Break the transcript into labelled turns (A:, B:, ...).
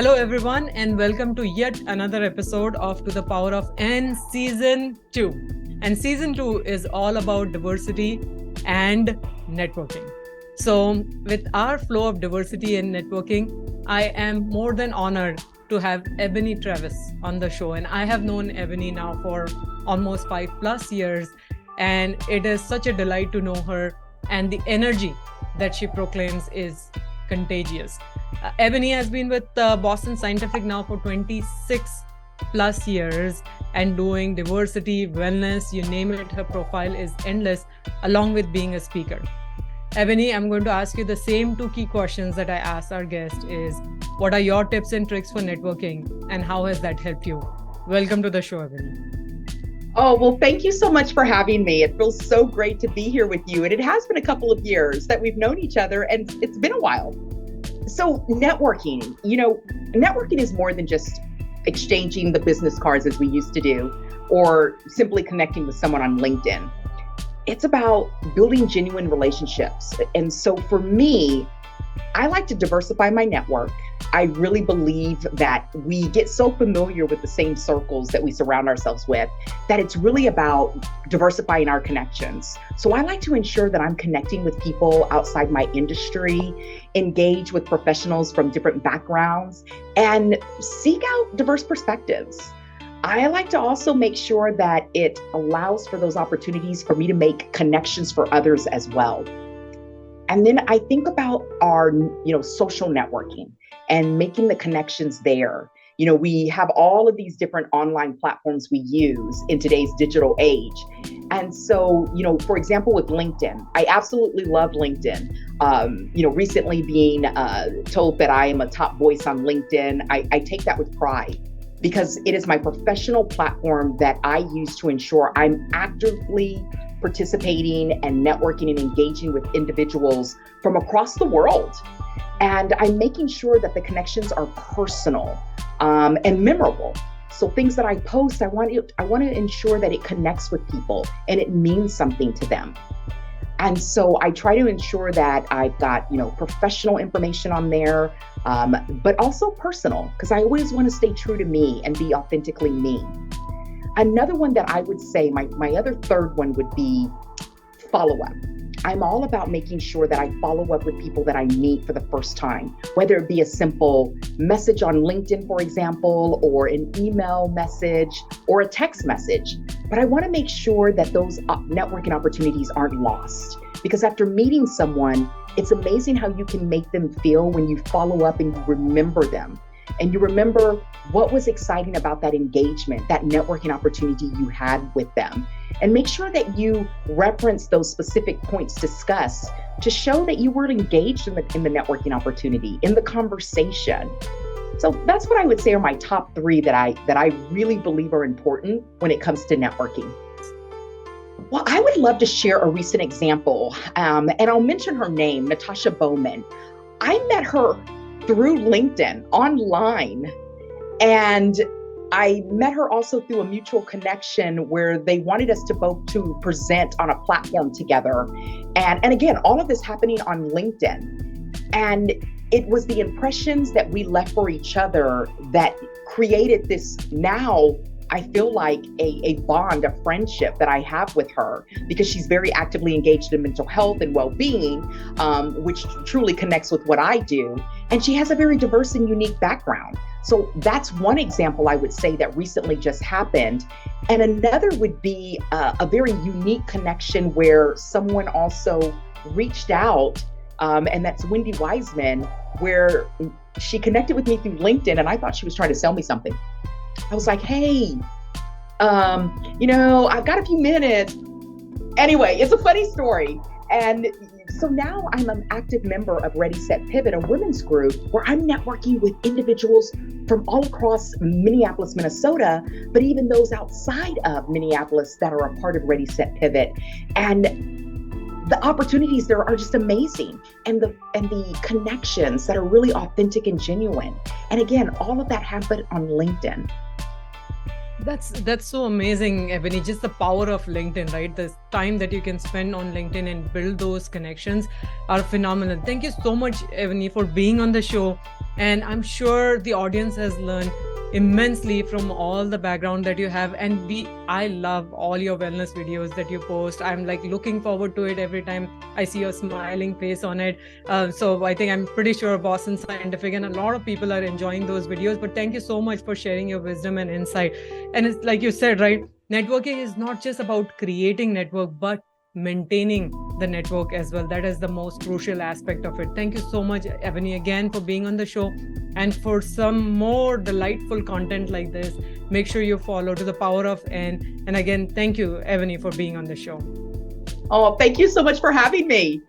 A: Hello, everyone, and welcome to yet another episode of To the Power of N Season 2. And Season 2 is all about diversity and networking. So, with our flow of diversity and networking, I am more than honored to have Ebony Travis on the show. And I have known Ebony now for almost 5+ years. And it is such a delight to know her. And the energy that she proclaims is contagious. Ebony has been with Boston Scientific now for 26+ years and doing diversity, wellness, you name it, her profile is endless, along with being a speaker. Ebony, I'm going to ask you the same two key questions that I asked our guest is, what are your tips and tricks for networking and how has that helped you? Welcome to the show, Ebony.
B: Oh, well, thank you so much for having me. It feels so great to be here with you. And it has been a couple of years that we've known each other and it's been a while. So networking, networking is more than just exchanging the business cards as we used to do, or simply connecting with someone on LinkedIn. It's about building genuine relationships. And so for me, I like to diversify my network. I really believe that we get so familiar with the same circles that we surround ourselves with, that it's really about diversifying our connections. So I like to ensure that I'm connecting with people outside my industry, engage with professionals from different backgrounds, and seek out diverse perspectives. I like to also make sure that it allows for those opportunities for me to make connections for others as well. And then I think about our, social networking and making the connections there. We have all of these different online platforms we use in today's digital age. And so, for example, with LinkedIn, I absolutely love LinkedIn. Recently being told that I am a top voice on LinkedIn, I take that with pride because it is my professional platform that I use to ensure I'm actively participating and networking and engaging with individuals from across the world. And I'm making sure that the connections are personal and memorable. So things that I post, I want to ensure that it connects with people and it means something to them. And so I try to ensure that I've got, professional information on there, but also personal, because I always want to stay true to me and be authentically me. Another one that I would say, my other third one would be follow-up. I'm all about making sure that I follow up with people that I meet for the first time, whether it be a simple message on LinkedIn, for example, or an email message or a text message. But I want to make sure that those networking opportunities aren't lost, because after meeting someone, it's amazing how you can make them feel when you follow up and you remember them. And you remember what was exciting about that engagement, that networking opportunity you had with them. And make sure that you reference those specific points discussed to show that you were engaged in the networking opportunity, in the conversation. So that's what I would say are my top three that I really believe are important when it comes to networking. Well, I would love to share a recent example, and I'll mention her name, Natasha Bowman. I met her through LinkedIn online, and I met her also through a mutual connection where they wanted us to both to present on a platform together. And again, all of this happening on LinkedIn. And it was the impressions that we left for each other that created this, now I feel like a bond, a friendship that I have with her, because she's very actively engaged in mental health and well-being, which truly connects with what I do. And she has a very diverse and unique background. So that's one example I would say that recently just happened. And another would be a very unique connection where someone also reached out, and that's Wendy Wiseman, where she connected with me through LinkedIn, and I thought she was trying to sell me something. I was like, hey, I've got a few minutes. Anyway, it's a funny story. And so now I'm an active member of Ready, Set, Pivot, a women's group where I'm networking with individuals from all across Minneapolis, Minnesota, but even those outside of Minneapolis that are a part of Ready, Set, Pivot. And the opportunities there are just amazing, and the connections that are really authentic and genuine. And again, all of that happened on LinkedIn.
A: That's so amazing, Ebony. Just the power of LinkedIn, right? The time that you can spend on LinkedIn and build those connections are phenomenal. Thank you so much, Ebony, for being on the show. And I'm sure the audience has learned immensely from all the background that you have. And I love all your wellness videos that you post. I'm like looking forward to it every time I see your smiling face on it. So I think I'm pretty sure Boston Scientific and a lot of people are enjoying those videos. But thank you so much for sharing your wisdom and insight. And it's like you said, right? Networking is not just about creating network, but maintaining the network as well. That is the most crucial aspect of it. Thank you so much, Ebony, again for being on the show. And for some more delightful content like this, make sure you follow To the Power of N. And again, thank you, Ebony, for being on the show.
B: Oh, thank you so much for having me.